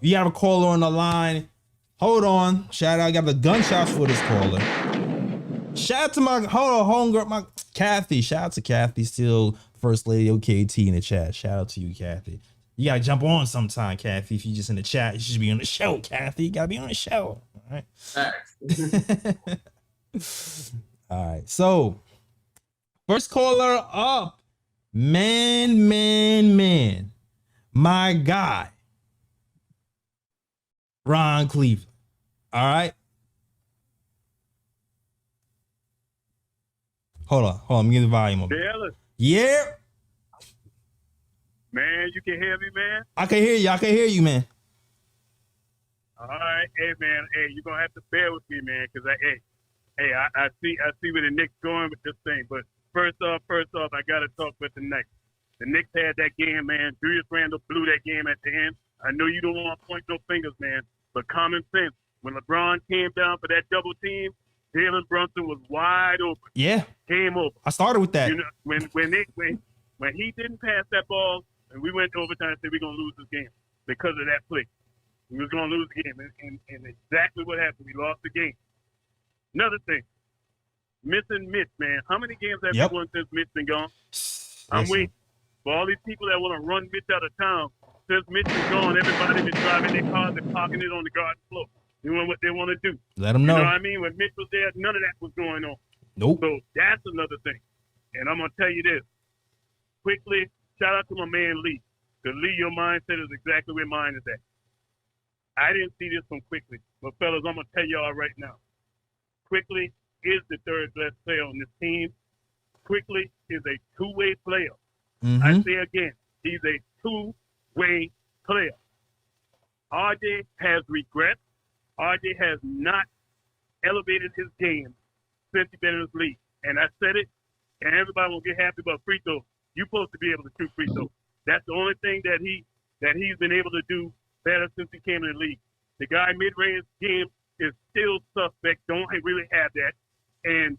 We have a caller on the line. Hold on. Shout out. I got the gunshots for this caller. Shout out to my homegirl, my Kathy. Shout out to Kathy, still First Lady OKT in the chat. Shout out to you, Kathy. You gotta jump on sometime, Kathy. If you just in the chat, you should be on the show, Kathy. You gotta be on the show. All right. All right. So, first caller up. Man. My guy. Ron Cleveland. All right. Hold on. Let me get the volume up. Yeah. Man, you can hear me, man? I can hear you, man. All right. Hey, man. Hey, you're going to have to bear with me, man, because I see where the Knicks going with this thing. But first off, I got to talk with the Knicks. The Knicks had that game, man. Julius Randle blew that game at the end. I know you don't want to point no fingers, man, but common sense. When LeBron came down for that double team, Jalen Brunson was wide open. Yeah. Game over. I started with that. You know, when he didn't pass that ball, and we went to overtime and said we're going to lose this game because of that play. We was going to lose the game, and exactly what happened. We lost the game. Another thing, missing Mitch, man. How many games have you won since Mitch been gone? I'm waiting. For all these people that want to run Mitch out of town, since Mitch is gone, everybody been driving their cars and parking it on the garden floor. Doing what they want to do. Let them know. You know what I mean? When Mitch was there, none of that was going on. Nope. So that's another thing. And I'm going to tell you this. Quickly, shout out to my man Lee. Because Lee, your mindset is exactly where mine is at. I didn't see this from Quickly. But fellas, I'm going to tell y'all right now. Quickly is the third best player on this team. Quickly is a two-way player. Mm-hmm. I say again, he's a two-way player. RJ has regrets. RJ has not elevated his game since he's been in this league. And I said it, and everybody will get happy about free throws. You're supposed to be able to shoot free throws. That's the only thing that he's been able to do better since he came in the league. The guy mid-range game is still suspect. Don't really have that. And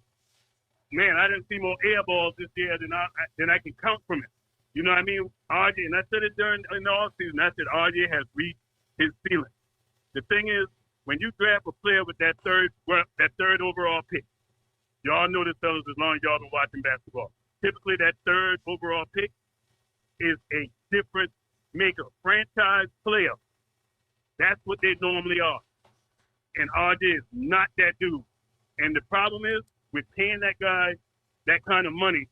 man, I didn't see more air balls this year than I can count from it. You know what I mean? RJ, and I said it in the offseason. I said RJ has reached his ceiling. The thing is, when you draft a player with that third overall pick, y'all know this, fellas, as long as y'all been watching basketball. Typically, that third overall pick is a difference maker, franchise player. That's what they normally are. And RJ is not that dude. And the problem is, with paying that guy that kind of money,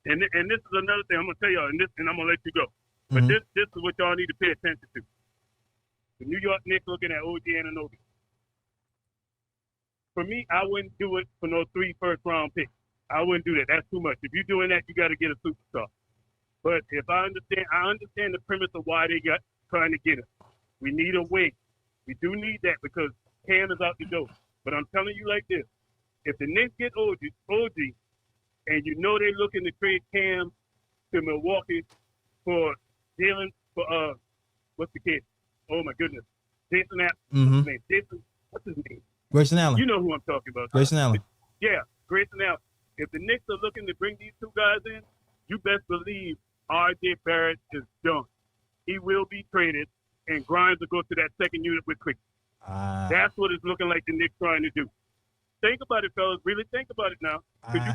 and this is another thing I'm gonna tell y'all, and I'm gonna let you go. But this is what y'all need to pay attention to. The New York Knicks looking at OG Anunoby. For me, I wouldn't do it for no 3 first-round picks. I wouldn't do that. That's too much. If you're doing that, you got to get a superstar. But if I understand the premise of why they got trying to get him. We need a wing. We do need that because Cam is out the door. But I'm telling you like this: if the Knicks get OG, and you know they're looking to trade Cam to Milwaukee for Jalen, for what's the kid? Oh my goodness, Jason Allen. What's his name? What's his name? Grayson Allen. You know who I'm talking about. Grayson Allen. Yeah, Grayson Allen. If the Knicks are looking to bring these two guys in, you best believe RJ Barrett is done. He will be traded, and Grimes will go to that second unit with Quick. That's what it's looking like the Knicks trying to do. Think about it, fellas. Really think about it now, because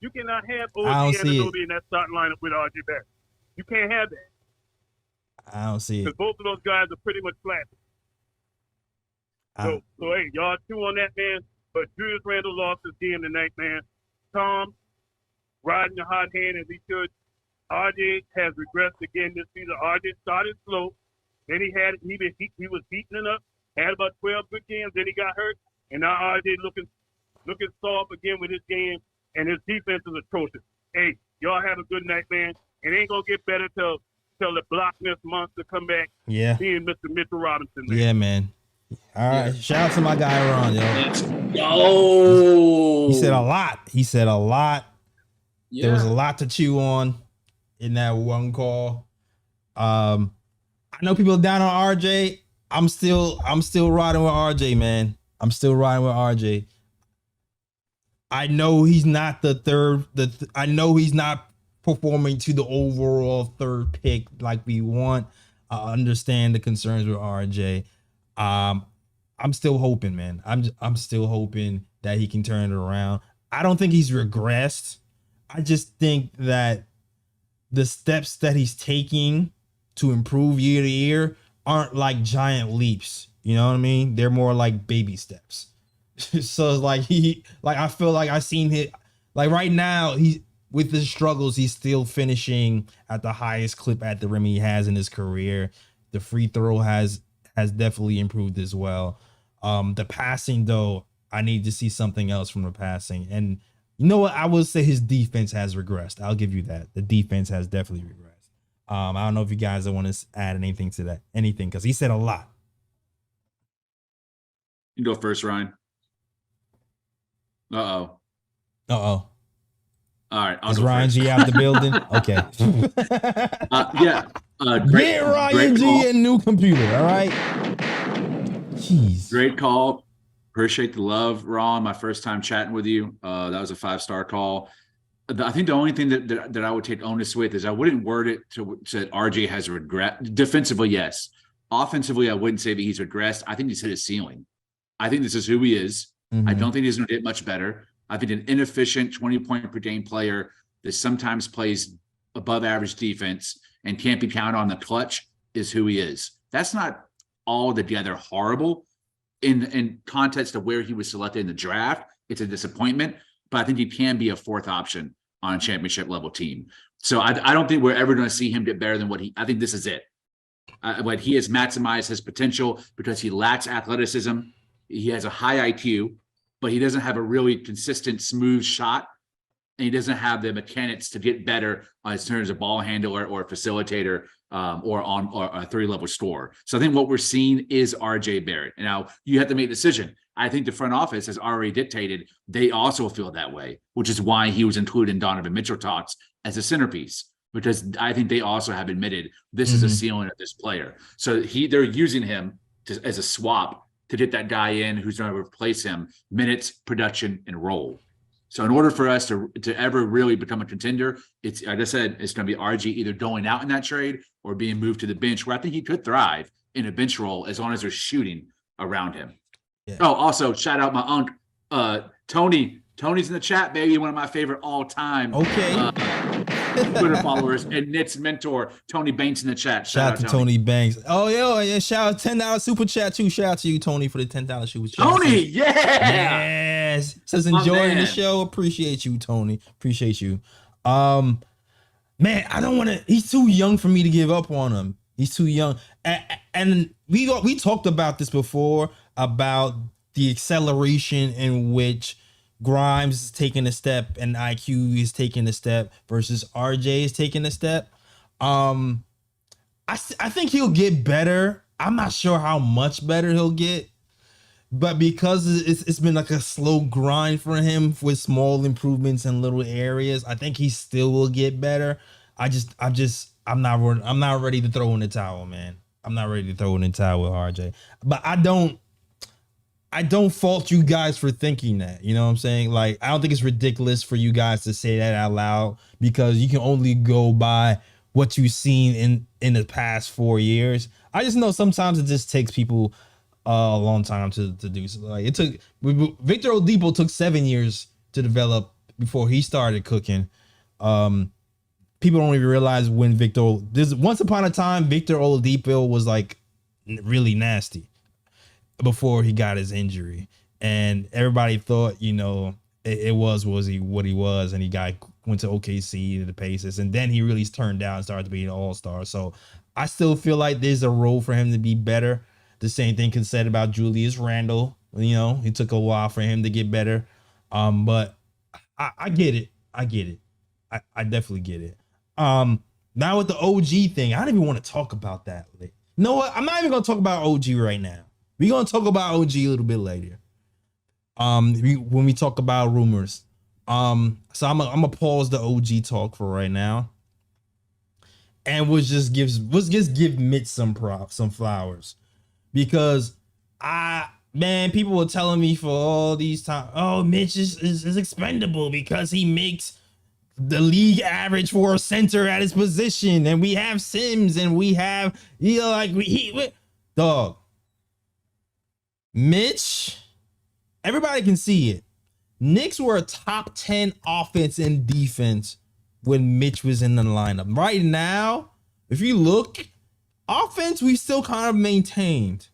you cannot have OG Anunoby in that starting lineup with RJ Barrett. You can't have that. I don't see it. Because both of those guys are pretty much flat. So hey, y'all chew on that, man. But Julius Randle lost his game tonight, man. Tom riding the hot hand as he should. RJ has regressed again this season. RJ started slow. Then he was heating it up. Had about 12 good games. Then he got hurt. And now RJ looking soft again with his game. And his defense is atrocious. Hey, y'all have a good night, man. It ain't going to get better till the blockness monster come back. Yeah. Seeing Mr. Mitchell Robinson, man. Yeah, man. All right. Shout out to my guy, Ron, yo. Let's go. He said a lot. Yeah. There was a lot to chew on in that one call. I know people are down on RJ. I'm still riding with RJ, man. I'm still riding with RJ. I know he's not the third. I know he's not performing to the overall third pick like we want, I understand the concerns with RJ. I'm still hoping, man. I'm still hoping that he can turn it around. I don't think he's regressed. I just think that the steps that he's taking to improve year to year aren't like giant leaps. You know what I mean? They're more like baby steps. So it's like I feel like I seen it like right now, he with the struggles, he's still finishing at the highest clip at the rim he has in his career. The free throw has definitely improved as well. The passing though, I need to see something else from the passing. And you know what? I will say his defense has regressed. I'll give you that. The defense has definitely regressed. I don't know if you guys want to add anything to that, because he said a lot. You go first, Ryan. Uh-oh. Uh-oh. All right. Is Ryan G out the building? Okay. Yeah. Get Ryan G a new computer, all right? Jeez. Great call. Appreciate the love, Ron. My first time chatting with you. That was a 5-star call. I think the only thing that I would take onus with is I wouldn't word it to say RJ has regret. Defensively, yes. Offensively, I wouldn't say that he's regressed. I think he's hit his ceiling. I think this is who he is. I don't think he's going to get much better. I think an inefficient 20-point-per-game player that sometimes plays above average defense and can't be counted on the clutch is who he is. That's not altogether horrible in context of where he was selected in the draft. It's a disappointment, but I think he can be a fourth option on a championship level team. So I don't think we're ever going to see him get better than I think this is it. But he has maximized his potential because he lacks athleticism. He has a high IQ, but he doesn't have a really consistent, smooth shot. And he doesn't have the mechanics to get better in terms of ball handler or facilitator or a 3-level scorer. So I think what we're seeing is RJ Barrett. And now you have to make a decision. I think the front office has already dictated they also feel that way, which is why he was included in Donovan Mitchell talks as a centerpiece, because I think they also have admitted this is a ceiling of this player. So they're using him as a swap to get that guy in who's going to replace him, minutes, production, and role. So in order for us to ever really become a contender, it's, like I said, it's going to be RG either going out in that trade or being moved to the bench, where I think he could thrive in a bench role as long as there's shooting around him. Yeah. Oh, also shout out my uncle, Tony. Tony's in the chat, baby. One of my favorite all-time Twitter followers, and Knicks mentor, Tony Banks in the chat. Shout out to Tony Banks. Oh, yeah. Shout out $10 super chat too. Shout out to you, Tony, for the $10 super chat. Tony, yeah. Yes. Says enjoying the show. Appreciate you, Tony. Appreciate you. Man, I don't want to. He's too young for me to give up on him. He's too young. And we talked about this before, about the acceleration in which Grimes is taking a step and IQ is taking a step versus RJ is taking a step. I think he'll get better. I'm not sure how much better he'll get, but because it's been like a slow grind for him with small improvements in little areas, I think he still will get better. I'm not ready to throw in the towel, man. I'm not ready to throw in the towel with RJ, but I don't fault you guys for thinking that. You know what I'm saying? Like, I don't think it's ridiculous for you guys to say that out loud, because you can only go by what you've seen in the past 4 years. I just know sometimes it just takes people a long time to do so. Like, Victor Oladipo took 7 years to develop before he started cooking. People don't even realize when once upon a time, Victor Oladipo was like really nasty before he got his injury, and everybody thought, it was what he was, and he went to OKC to the Pacers, and then he really turned down and started to be an all-star. So I still feel like there's a role for him to be better. The same thing can be said about Julius Randle. It took a while for him to get better, but I get it. I definitely get it. Now with the OG thing, I don't even want to talk about that. You know what? I'm not even gonna talk about OG right now. We're going to talk about OG a little bit later. When we talk about rumors. So I'm going to pause the OG talk for right now. And we'll just give Mitch some flowers. Because people were telling me for all these times, oh, Mitch is expendable because he makes the league average for a center at his position, and we have Sims, and we have dog. Mitch, everybody can see it. Knicks were a top 10 offense and defense when Mitch was in the lineup. Right now, if you look, offense we still kind of maintained,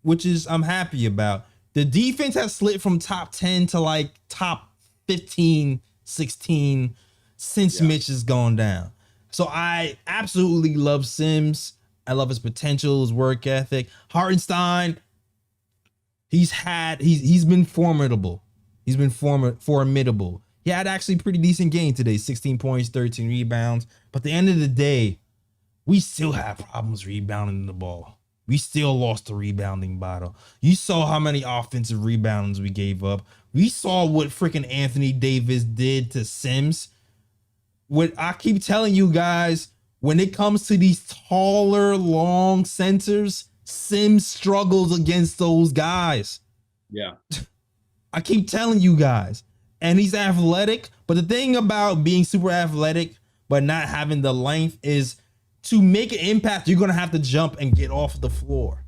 which is I'm happy about. The defense has slid from top 10 to like top 15, 16 since Mitch has gone down. So I absolutely love Sims. I love his potential, his work ethic. Hartenstein, he's been formidable. He's been formidable. He had actually a pretty decent game today, 16 points, 13 rebounds. But at the end of the day, we still have problems rebounding the ball. We still lost the rebounding battle. You saw how many offensive rebounds we gave up. We saw what freaking Anthony Davis did to Sims. What I keep telling you guys, when it comes to these taller, long centers, Sims struggles against those guys. Yeah. I keep telling you guys. And he's athletic. But the thing about being super athletic but not having the length is, to make an impact, you're going to have to jump and get off the floor.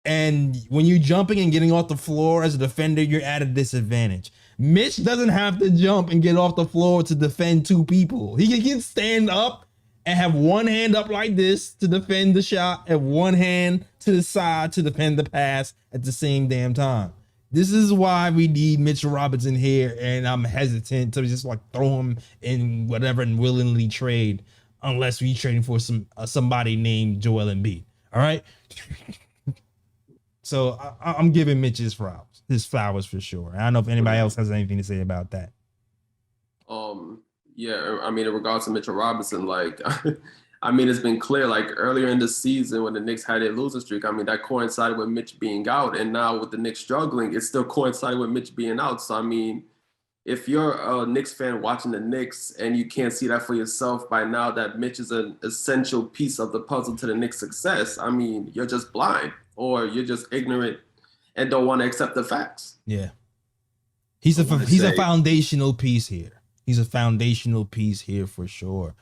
And when you're jumping and getting off the floor as a defender, you're at a disadvantage. Mitch doesn't have to jump and get off the floor to defend two people. He can stand up and have one hand up like this to defend the shot and one hand to the side to defend the pass at the same damn time. This is why we need Mitchell Robinson here, and I'm hesitant to just like throw him in whatever and willingly trade, unless we trading for somebody named Joel Embiid. All right. So I'm giving Mitch his flowers for sure. I don't know if anybody else has anything to say about that. Yeah, I mean, in regards to Mitchell Robinson, like, I mean, it's been clear, like earlier in the season when the Knicks had a losing streak, I mean, that coincided with Mitch being out. And now with the Knicks struggling, it still coincided with Mitch being out. So, I mean, if you're a Knicks fan watching the Knicks and you can't see that for yourself by now that Mitch is an essential piece of the puzzle to the Knicks' success, I mean, you're just blind or you're just ignorant and don't want to accept the facts. Yeah. He's a foundational piece here. He's a foundational piece here for sure.